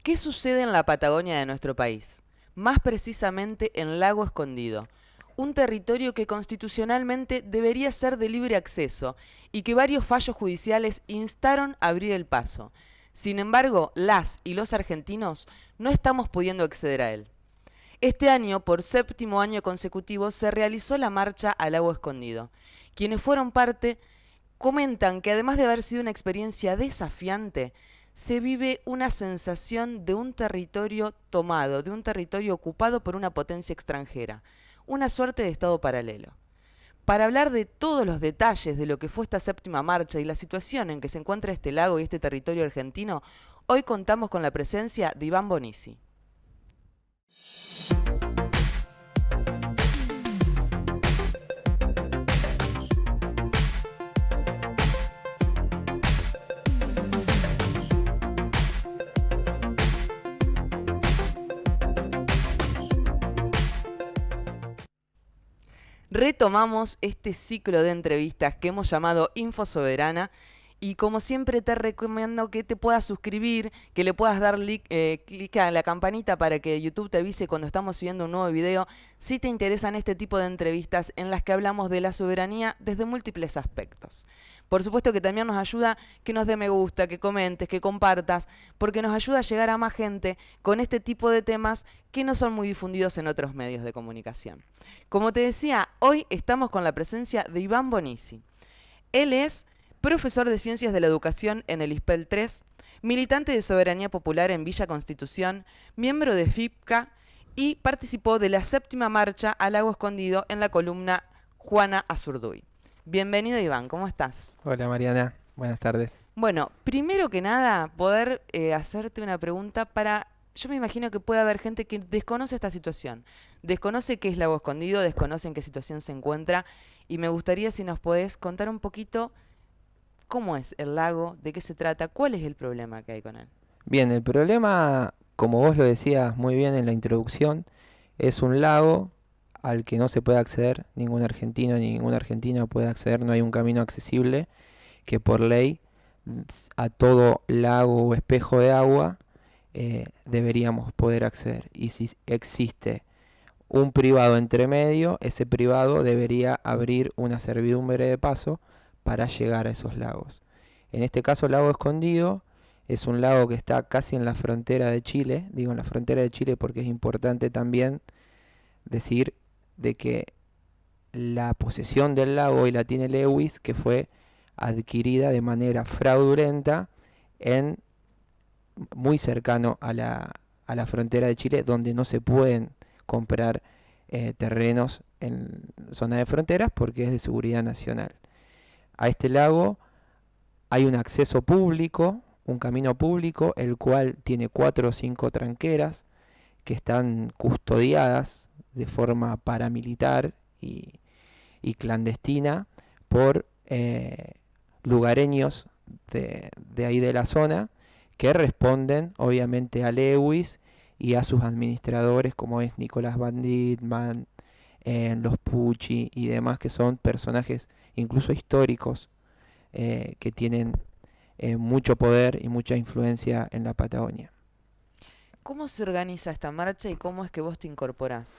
¿Qué sucede en la Patagonia de nuestro país? Más precisamente en Lago Escondido, un territorio que constitucionalmente debería ser de libre acceso y que varios fallos judiciales instaron a abrir el paso. Sin embargo, las y los argentinos no estamos pudiendo acceder a él. Este año, por séptimo año consecutivo, se realizó la marcha al Lago Escondido. Quienes fueron parte comentan que además de haber sido una experiencia desafiante, se vive una sensación de un territorio tomado, de un territorio ocupado por una potencia extranjera, una suerte de estado paralelo. Para hablar de todos los detalles de lo que fue esta séptima marcha y la situación en que se encuentra este lago y este territorio argentino, hoy contamos con la presencia de Iván Bonisi. Retomamos este ciclo de entrevistas que hemos llamado Info Soberana y como siempre te recomiendo que te puedas suscribir, que le puedas dar clic a la campanita para que YouTube te avise cuando estamos subiendo un nuevo video si te interesan este tipo de entrevistas en las que hablamos de la soberanía desde múltiples aspectos. Por supuesto que también nos ayuda que nos dé me gusta, que comentes, que compartas, porque nos ayuda a llegar a más gente con este tipo de temas que no son muy difundidos en otros medios de comunicación. Como te decía, hoy estamos con la presencia de Iván Bonisi. Él es profesor de Ciencias de la Educación en el ISPEL 3, militante de Soberanía Popular en Villa Constitución, miembro de FIPCA y participó de la séptima marcha al Lago Escondido en la columna Juana Azurduy. Bienvenido Iván, ¿cómo estás? Hola Mariana, buenas tardes. Bueno, primero que nada, poder hacerte una pregunta para... Yo me imagino que puede haber gente que desconoce esta situación, desconoce qué es Lago Escondido, desconoce en qué situación se encuentra, y me gustaría si nos podés contar un poquito cómo es el lago, de qué se trata, cuál es el problema que hay con él. Bien, el problema, como vos lo decías muy bien en la introducción, es un lago al que no se puede acceder, ningún argentino ni ninguna argentina puede acceder, no hay un camino accesible que por ley a todo lago o espejo de agua deberíamos poder acceder. Y si existe un privado entre medio, ese privado debería abrir una servidumbre de paso para llegar a esos lagos. En este caso, el lago Escondido es un lago que está casi en la frontera de Chile. Digo en la frontera de Chile porque es importante también decir de que la posesión del lago hoy la tiene Lewis, que fue adquirida de manera fraudulenta en muy cercano a la frontera de Chile, donde no se pueden comprar terrenos en zona de fronteras porque es de seguridad nacional. A este lago hay un acceso público, un camino público, el cual tiene 4 o 5 tranqueras que están custodiadas de forma paramilitar y clandestina por lugareños de ahí de la zona que responden obviamente a Lewis y a sus administradores como es Nicolás Van Ditman, los Pucci y demás que son personajes incluso históricos que tienen mucho poder y mucha influencia en la Patagonia. ¿Cómo se organiza esta marcha y cómo es que vos te incorporás?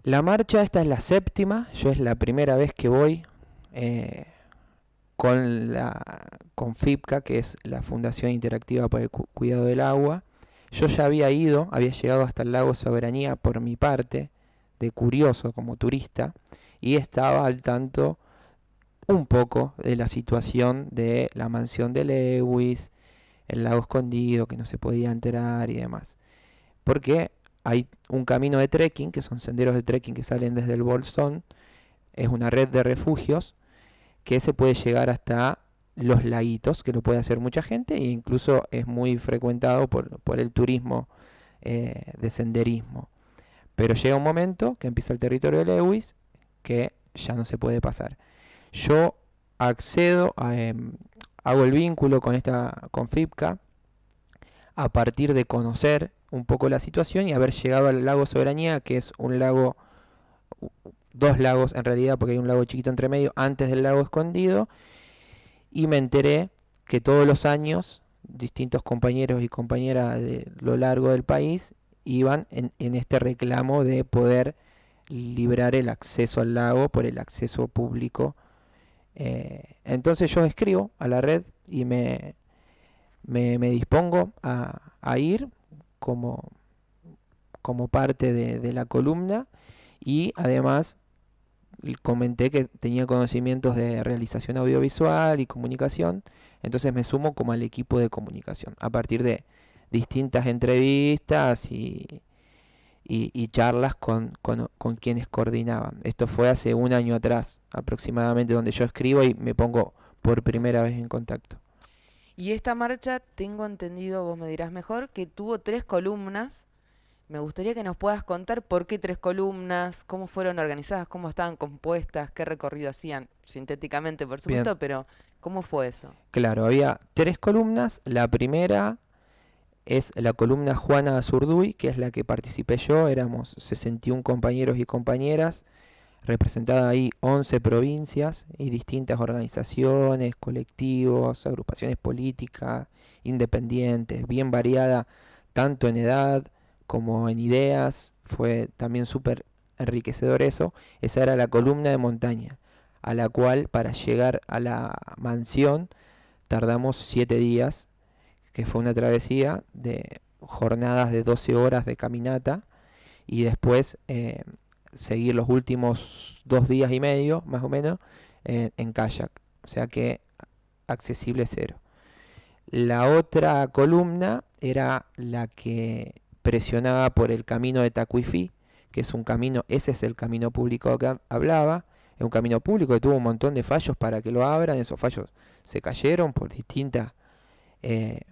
La marcha, esta es la séptima, yo es la primera vez que voy eh, con FIPCA, que es la Fundación Interactiva para el Cuidado del Agua. Yo ya había ido, había llegado hasta el lago Soberanía por mi parte, de curioso como turista, y estaba al tanto un poco de la situación de la mansión de Lewis, el lago escondido, que no se podía enterar y demás. Porque hay un camino de trekking, que son senderos de trekking que salen desde el Bolsón, es una red de refugios que se puede llegar hasta los laguitos, que lo puede hacer mucha gente e incluso es muy frecuentado por el turismo de senderismo. Pero llega un momento que empieza el territorio de Lewis que ya no se puede pasar. Yo accedo hago el vínculo con FIPCA a partir de conocer un poco la situación y haber llegado al lago Soberanía, que es un lago, dos lagos en realidad, porque hay un lago chiquito entre medio, antes del lago Escondido, y me enteré que todos los años distintos compañeros y compañeras de lo largo del país iban en este reclamo de poder librar el acceso al lago por el acceso público. Entonces yo escribo a la red y me dispongo a ir como, como parte de la columna, y además comenté que tenía conocimientos de realización audiovisual y comunicación, entonces me sumo como al equipo de comunicación a partir de distintas entrevistas y charlas con quienes coordinaban. Esto fue hace un año atrás aproximadamente, donde yo escribo y me pongo por primera vez en contacto. Y esta marcha, tengo entendido, vos me dirás mejor, que tuvo 3 columnas. Me gustaría que nos puedas contar por qué 3 columnas, cómo fueron organizadas, cómo estaban compuestas, qué recorrido hacían, sintéticamente por Bien, supuesto, pero ¿cómo fue eso? claro, había tres columnas. La primera es la columna Juana Azurduy, que es la que participé yo. Éramos 61 compañeros y compañeras, representadas ahí 11 provincias y distintas organizaciones, colectivos, agrupaciones políticas, independientes, bien variada tanto en edad como en ideas. Fue también súper enriquecedor eso. Esa era la columna de montaña, a la cual para llegar a la mansión tardamos 7 días, que fue una travesía de jornadas de 12 horas de caminata, y después seguir los últimos 2 días y medio, más o menos, en kayak. O sea que accesible cero. La otra columna era la que presionaba por el camino de Tacuifí, que es un camino, ese es el camino público que hablaba. Es un camino público que tuvo un montón de fallos para que lo abran. Esos fallos se cayeron por distintas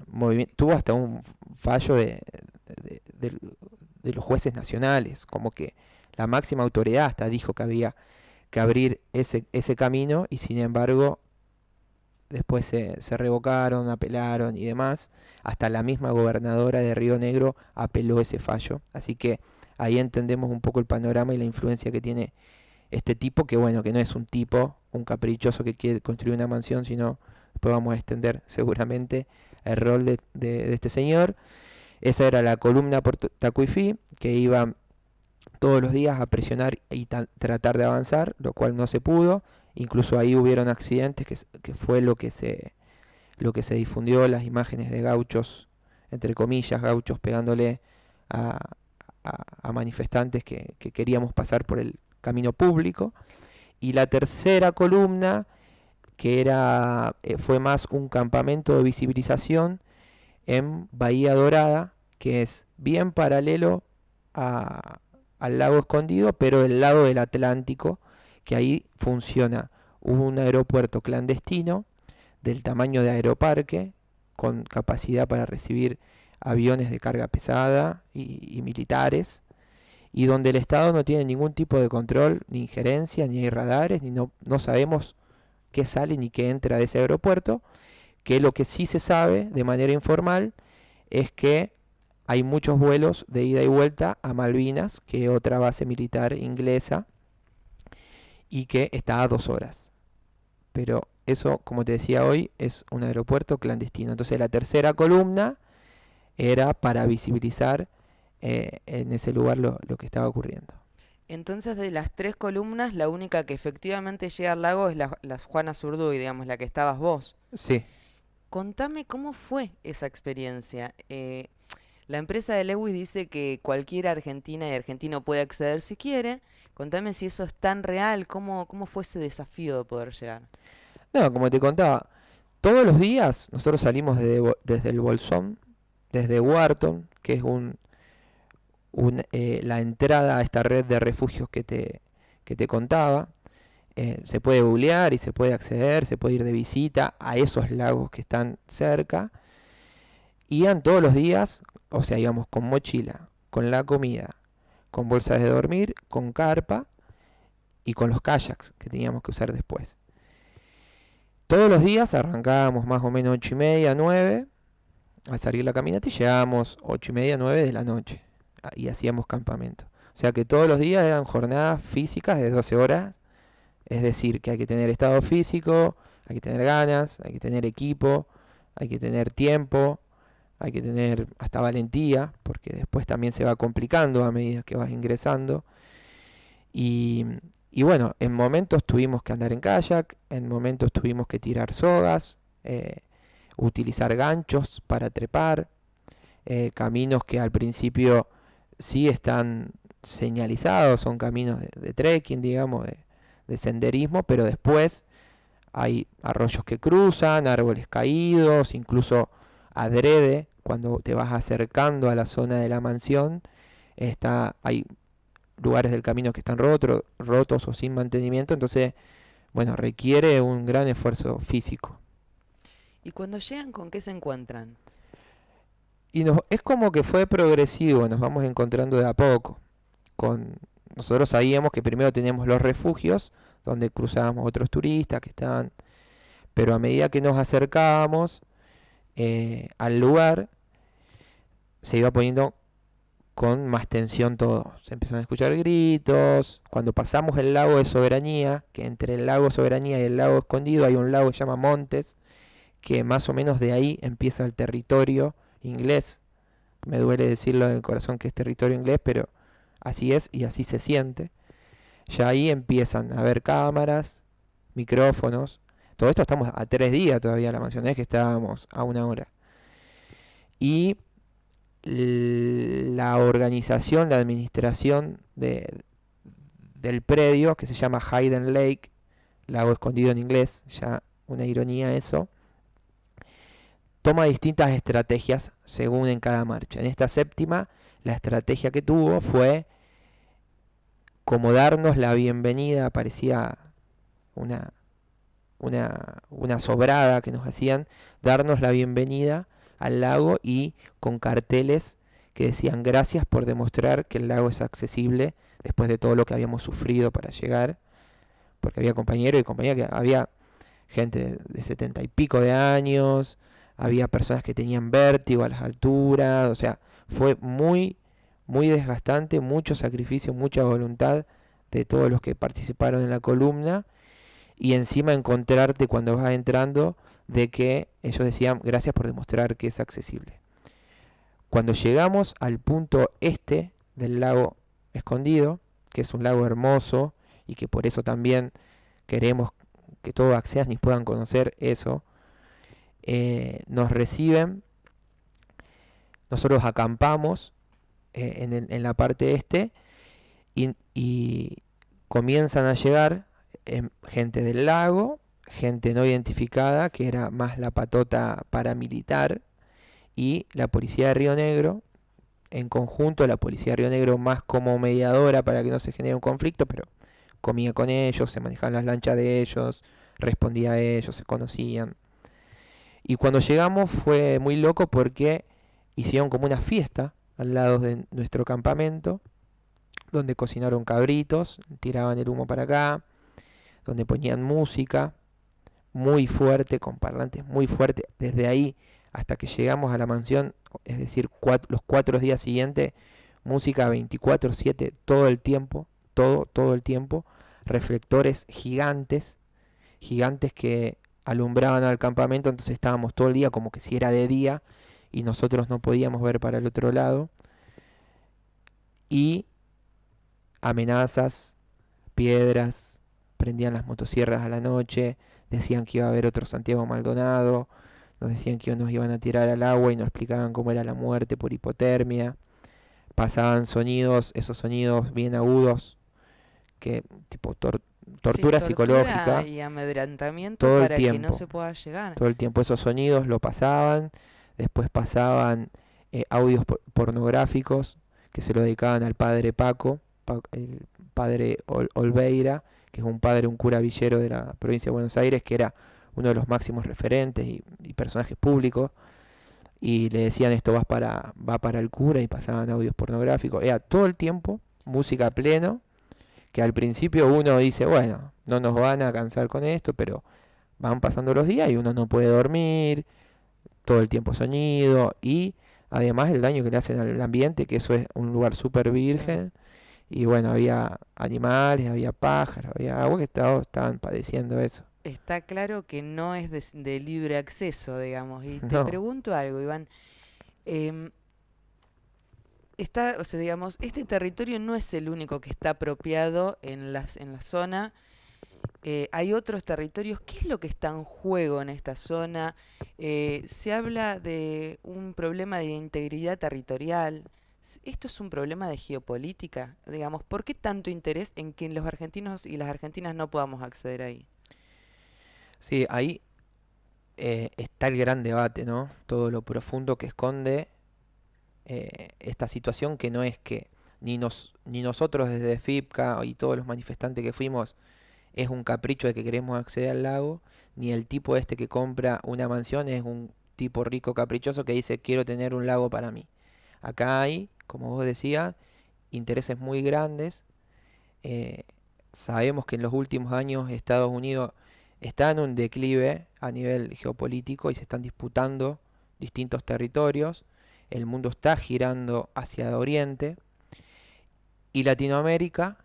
movimientos. Tuvo hasta un fallo de, de- de los jueces nacionales, como que la máxima autoridad hasta dijo que había que abrir ese camino, y sin embargo después se revocaron, apelaron y demás. Hasta la misma gobernadora de Río Negro apeló ese fallo. Así que ahí entendemos un poco el panorama y la influencia que tiene este tipo, que bueno, que no es un tipo, un caprichoso que quiere construir una mansión, sino después vamos a extender seguramente el rol de este señor. Esa era la columna por Tacuifí, que iba todos los días a presionar y tratar de avanzar, lo cual no se pudo. Incluso ahí hubieron accidentes, que fue lo que se difundió, las imágenes de gauchos, entre comillas, gauchos pegándole a, a manifestantes que queríamos pasar por el camino público. Y la tercera columna, que fue más un campamento de visibilización en Bahía Dorada, que es bien paralelo a- al lago Escondido, pero del lado del Atlántico, que ahí funciona un aeropuerto clandestino del tamaño de Aeroparque, con capacidad para recibir aviones de carga pesada y militares, y donde el Estado no tiene ningún tipo de control, ni injerencia, ni hay radares, ni no sabemos qué sale ni qué entra de ese aeropuerto. Que lo que sí se sabe de manera informal es que hay muchos vuelos de ida y vuelta a Malvinas, que es otra base militar inglesa, y que está a 2 horas. Pero eso, como te decía hoy, es un aeropuerto clandestino. Entonces la tercera columna era para visibilizar en ese lugar lo que estaba ocurriendo. Entonces, de las 3 columnas, la única que efectivamente llega al lago es la Juana Zurduy, digamos, la que estabas vos. Sí, Contame cómo fue esa experiencia. La empresa de Lewis dice que cualquier argentina y argentino puede acceder si quiere. Contame si eso es tan real, cómo fue ese desafío de poder llegar. no, como te contaba, todos los días nosotros salimos desde el Bolsón, desde Wharton, que es la entrada a esta red de refugios que te contaba. Se puede googlear y se puede acceder, se puede ir de visita a esos lagos que están cerca. Iban todos los días, o sea, íbamos con mochila, con la comida, con bolsas de dormir, con carpa y con los kayaks que teníamos que usar después. Todos los días arrancábamos más o menos 8:30, 9 a salir la caminata, y llegábamos 8:30, 9 de la noche, y hacíamos campamento. O sea que todos los días eran jornadas físicas de 12 horas, es decir, que hay que tener estado físico, hay que tener ganas, hay que tener equipo, hay que tener tiempo, hay que tener hasta valentía, porque después también se va complicando a medida que vas ingresando. Y, y bueno, en momentos tuvimos que andar en kayak, en momentos tuvimos que tirar sogas, utilizar ganchos para trepar, caminos que al principio sí están señalizados, son caminos de trekking, digamos, de senderismo, pero después hay arroyos que cruzan, árboles caídos, incluso adrede, cuando te vas acercando a la zona de la mansión, hay lugares del camino que están rotos o sin mantenimiento, entonces, bueno, requiere un gran esfuerzo físico. ¿Y cuando llegan con qué se encuentran? Y es como que fue progresivo, nos vamos encontrando de a poco. Nosotros sabíamos que primero teníamos los refugios, donde cruzábamos otros turistas que estaban, pero a medida que nos acercábamos al lugar, se iba poniendo con más tensión todo. Se empezaron a escuchar gritos. Cuando pasamos el lago de Soberanía, que entre el lago Soberanía y el lago Escondido hay un lago que se llama Montes, que más o menos de ahí empieza el territorio inglés. Me duele decirlo en el corazón que es territorio inglés, pero así es y así se siente. Ya ahí empiezan a haber cámaras, micrófonos. Todo esto estamos a 3 días todavía de la mansión, no es que estábamos a 1 hora. Y la organización, la administración del predio, que se llama Hayden Lake, lago escondido en inglés, ya una ironía eso, toma distintas estrategias según en cada marcha. En esta séptima, la estrategia que tuvo fue como darnos la bienvenida, parecía una, una sobrada que nos hacían, darnos la bienvenida al lago y con carteles que decían gracias por demostrar que el lago es accesible después de todo lo que habíamos sufrido para llegar, porque había compañeros y compañeras que había gente de 70 y pico de años, había personas que tenían vértigo a las alturas, o sea, fue muy desgastante, mucho sacrificio, mucha voluntad de todos los que participaron en la columna y encima encontrarte cuando vas entrando de que ellos decían gracias por demostrar que es accesible. Cuando llegamos al punto este del lago Escondido, que es un lago hermoso y que por eso también queremos que todos accedan y puedan conocer eso, nos reciben, nosotros acampamos en la parte este y comienzan a llegar gente del lago, gente no identificada, que era más la patota paramilitar, y la policía de Río Negro, en conjunto, la policía de Río Negro más como mediadora para que no se genere un conflicto, pero comía con ellos, se manejaban las lanchas de ellos, respondía a ellos, se conocían. Y cuando llegamos fue muy loco porque hicieron como una fiesta al lado de nuestro campamento, donde cocinaron cabritos, tiraban el humo para acá, donde ponían música muy fuerte, con parlantes muy fuertes, desde ahí hasta que llegamos a la mansión, es decir, los 4 días siguientes, música 24/7, todo el tiempo, todo el tiempo, reflectores gigantes, gigantes que alumbraban al campamento, entonces estábamos todo el día como que si era de día y nosotros no podíamos ver para el otro lado, y amenazas, piedras, prendían las motosierras a la noche, decían que iba a haber otro Santiago Maldonado, nos decían que nos iban a tirar al agua y nos explicaban cómo era la muerte por hipotermia, pasaban sonidos, esos sonidos bien agudos, que tipo Sí, tortura tortura psicológica, y amedrentamiento todo el para que no tiempo, se pueda llegar. todo el tiempo esos sonidos lo pasaban, después pasaban audios pornográficos que se lo dedicaban al padre Paco, el padre Olveira, que es un padre, un cura villero de la provincia de Buenos Aires, que era uno de los máximos referentes y personajes públicos, y le decían esto va para el cura y pasaban audios pornográficos, era todo el tiempo música a pleno, que al principio uno dice, bueno, no nos van a cansar con esto, pero van pasando los días y uno no puede dormir, todo el tiempo sonido y además el daño que le hacen al ambiente, que eso es un lugar súper Claro. virgen. Y bueno, había animales, había pájaros, había agua que estaban padeciendo eso. Está claro que no es de libre acceso, digamos. Y te No, pregunto algo, Iván. Em, o sea, digamos, este territorio no es el único que está apropiado en la zona. Hay otros territorios. ¿Qué es lo que está en juego en esta zona? Se habla de un problema de integridad territorial. ¿Esto es un problema de geopolítica? Digamos, ¿por qué tanto interés en que los argentinos y las argentinas no podamos acceder ahí? Sí, ahí está el gran debate, ¿no? Todo lo profundo que esconde esta situación, que no es que ni nosotros desde FIPCA y todos los manifestantes que fuimos es un capricho de que queremos acceder al lago, ni el tipo este que compra una mansión es un tipo rico caprichoso que dice quiero tener un lago para mí. Acá hay, como vos decías, intereses muy grandes. Eh, Sabemos que en los últimos años Estados Unidos está en un declive a nivel geopolítico y se están disputando distintos territorios. El mundo está girando hacia Oriente y Latinoamérica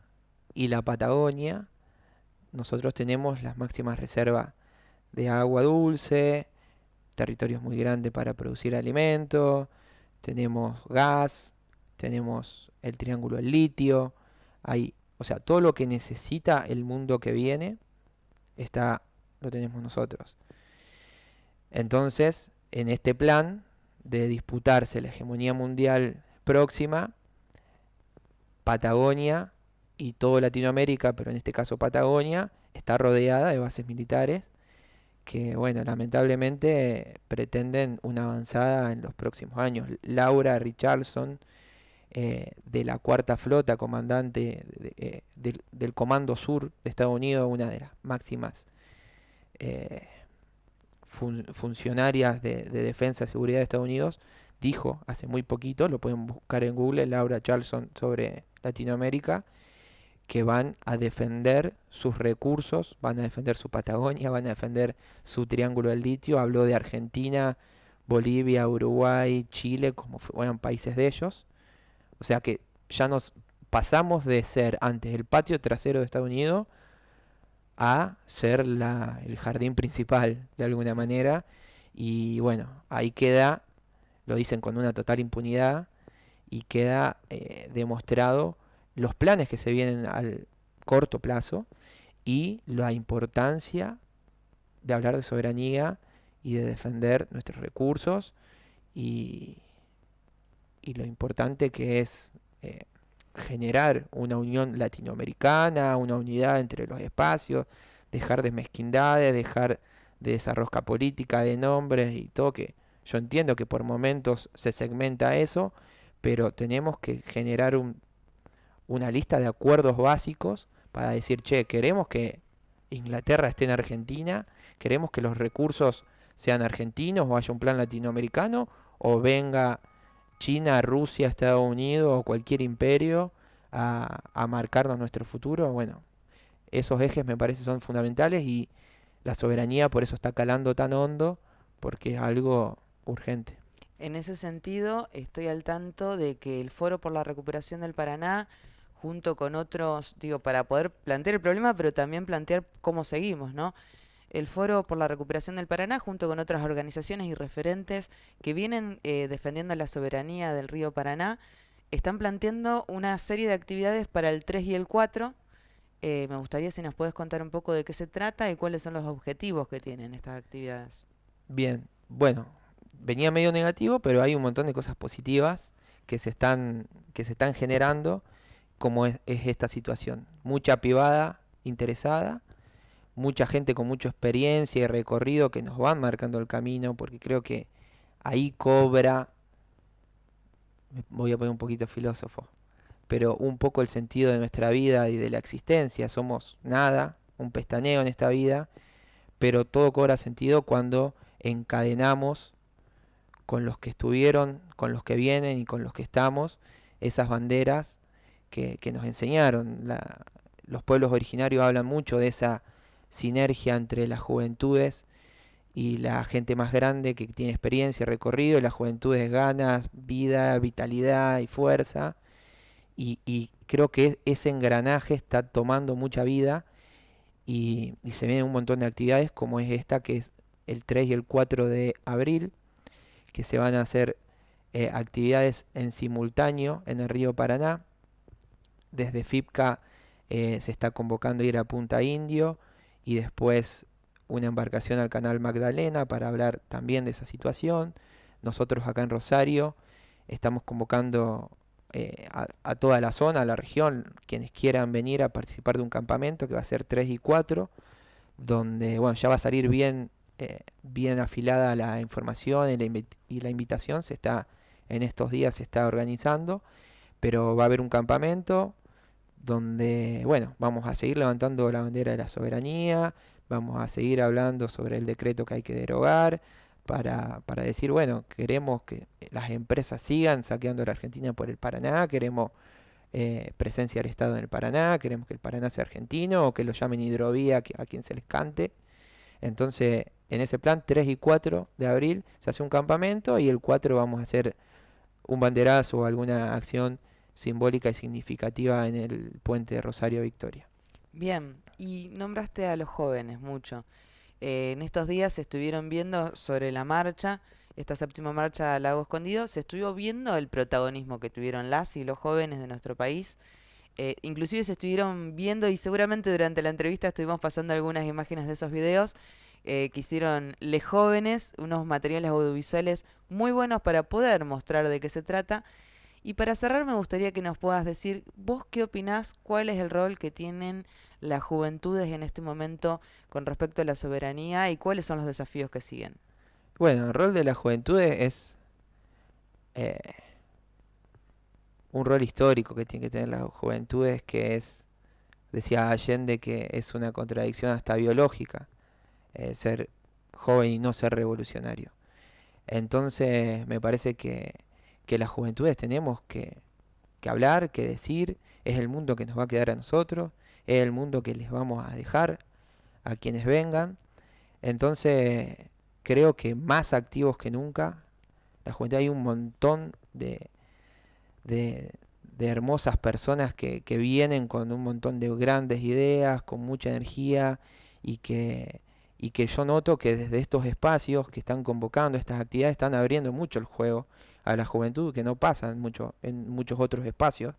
y la Patagonia. Nosotros tenemos las máximas reservas de agua dulce, territorios muy grandes para producir alimentos, tenemos gas, tenemos el triángulo del litio, hay, o sea, todo lo que necesita el mundo que viene está, lo tenemos nosotros. Entonces, en este plan de disputarse la hegemonía mundial próxima, Patagonia y toda Latinoamérica, pero en este caso Patagonia, está rodeada de bases militares que, bueno, lamentablemente pretenden una avanzada en los próximos años. Laura Richardson, de la Cuarta Flota, comandante del Comando Sur de Estados Unidos, una de las máximas eh, funcionarias de defensa y seguridad de Estados Unidos, dijo hace muy poquito, lo pueden buscar en Google, Laura Charlson sobre Latinoamérica, que van a defender sus recursos, van a defender su Patagonia, van a defender su triángulo del litio. Habló de Argentina, Bolivia, Uruguay, Chile, como fueran países de ellos. O sea que ya nos pasamos de ser antes el patio trasero de Estados Unidos a ser el jardín principal de alguna manera. Y bueno, ahí queda, lo dicen con una total impunidad, y queda demostrado los planes que se vienen al corto plazo y la importancia de hablar de soberanía y de defender nuestros recursos y, y lo importante que es generar una unión latinoamericana, una unidad entre los espacios, dejar de mezquindades, dejar de esa rosca política de nombres y todo, que yo entiendo que por momentos se segmenta eso, pero tenemos que generar una lista de acuerdos básicos para decir, che, queremos que Inglaterra esté en Argentina, queremos que los recursos sean argentinos o haya un plan latinoamericano, o venga China, Rusia, Estados Unidos o cualquier imperio a marcarnos nuestro futuro. Bueno, esos ejes me parece son fundamentales y la soberanía por eso está calando tan hondo, porque es algo urgente. En ese sentido, estoy al tanto de que el Foro por la Recuperación del Paraná, junto con otros, digo, para poder plantear el problema, pero también plantear cómo seguimos, ¿no? El Foro por la Recuperación del Paraná, junto con otras organizaciones y referentes que vienen defendiendo la soberanía del río Paraná, están planteando una serie de actividades para el 3 y el 4. Me gustaría si nos puedes contar un poco de qué se trata y cuáles son los objetivos que tienen estas actividades. Bien, bueno, venía medio negativo, pero hay un montón de cosas positivas que se están generando, como es esta situación. Mucha privada interesada, mucha gente con mucha experiencia y recorrido que nos van marcando el camino, porque creo que ahí cobra, me voy a poner un poquito filósofo, pero un poco el sentido de nuestra vida y de la existencia. Somos nada, un pestaneo en esta vida, pero todo cobra sentido cuando encadenamos con los que estuvieron, con los que vienen y con los que estamos, esas banderas que nos enseñaron. Los pueblos originarios hablan mucho de esa sinergia entre las juventudes y la gente más grande que tiene experiencia, recorrido, y las juventudes ganas, vida, vitalidad y fuerza. Y creo que ese engranaje está tomando mucha vida y se vienen un montón de actividades como es esta, que es el 3 y el 4 de abril, que se van a hacer actividades en simultáneo en el río Paraná. Desde FIPCA se está convocando a ir a Punta Indio y después una embarcación al canal Magdalena para hablar también de esa situación. Nosotros acá en Rosario estamos convocando a toda la zona, a la región, quienes quieran venir a participar de un campamento que va a ser 3 y 4, donde bueno, ya va a salir bien afilada la información y la invitación. En estos días se está organizando, pero va a haber un campamento donde, bueno, vamos a seguir levantando la bandera de la soberanía, vamos a seguir hablando sobre el decreto que hay que derogar, para decir, bueno, queremos que las empresas sigan saqueando a la Argentina por el Paraná, queremos presencia del Estado en el Paraná, queremos que el Paraná sea argentino, o que lo llamen hidrovía a quien se les cante. Entonces, en ese plan, 3 y 4 de abril se hace un campamento y el 4 vamos a hacer un banderazo o alguna acción simbólica y significativa en el puente de Rosario Victoria. Bien, y nombraste a los jóvenes mucho. En estos días se estuvieron viendo sobre la marcha, esta séptima marcha al Lago Escondido, se estuvo viendo el protagonismo que tuvieron las y los jóvenes de nuestro país. Inclusive se estuvieron viendo, y seguramente durante la entrevista estuvimos pasando algunas imágenes de esos videos que hicieron les jóvenes, unos materiales audiovisuales muy buenos para poder mostrar de qué se trata. Y para cerrar me gustaría que nos puedas decir, ¿vos qué opinás? ¿Cuál es el rol que tienen las juventudes en este momento con respecto a la soberanía y cuáles son los desafíos que siguen? Bueno, el rol de las juventudes es eh, un rol histórico que tienen que tener las juventudes, que es, decía Allende, que es una contradicción hasta biológica, ser joven y no ser revolucionario. Entonces me parece que las juventudes tenemos que hablar, que decir, es el mundo que nos va a quedar a nosotros, es el mundo que les vamos a dejar a quienes vengan. Entonces creo que más activos que nunca, la juventud, hay un montón de hermosas personas que vienen con un montón de grandes ideas, con mucha energía y que yo noto que desde estos espacios que están convocando estas actividades están abriendo mucho el juego a la juventud, que no pasa en muchos otros espacios,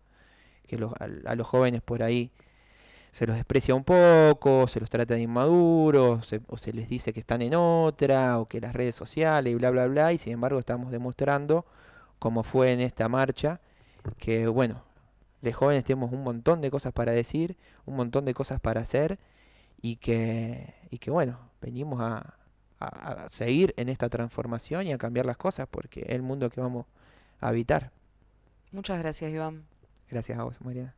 que a los jóvenes por ahí se los desprecia un poco, se los trata de inmaduros, o se les dice que están en otra, o que las redes sociales y bla, bla, bla, y sin embargo estamos demostrando, como fue en esta marcha, que bueno, de jóvenes tenemos un montón de cosas para decir, un montón de cosas para hacer, y que bueno, venimos a seguir en esta transformación y a cambiar las cosas, porque es el mundo que vamos a habitar. Muchas gracias, Iván. Gracias a vos, Mariana.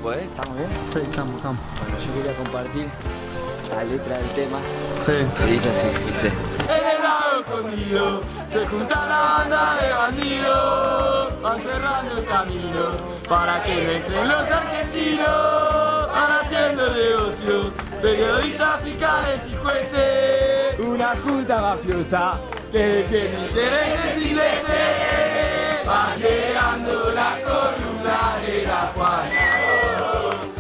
Pues, ¿estamos bien? Sí, estamos. Bueno, yo quería compartir la letra del tema. Sí. Que dice así, dice: en el lago escondido se junta la banda de bandidos, van cerrando el camino para que no entren los argentinos, van haciendo negocios, periodistas, fiscales y jueces, una junta mafiosa que defiende intereses ingleses, va llegando la columna de la Juana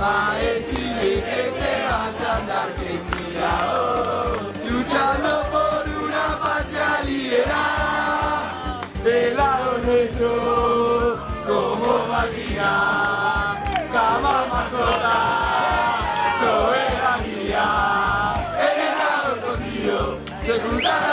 a decirle que se vayan de Argentina, luchando por una patria liberal, del lado nuestro, como Malvinas, cama mascota, soberanía, en el lado escondido, se juntan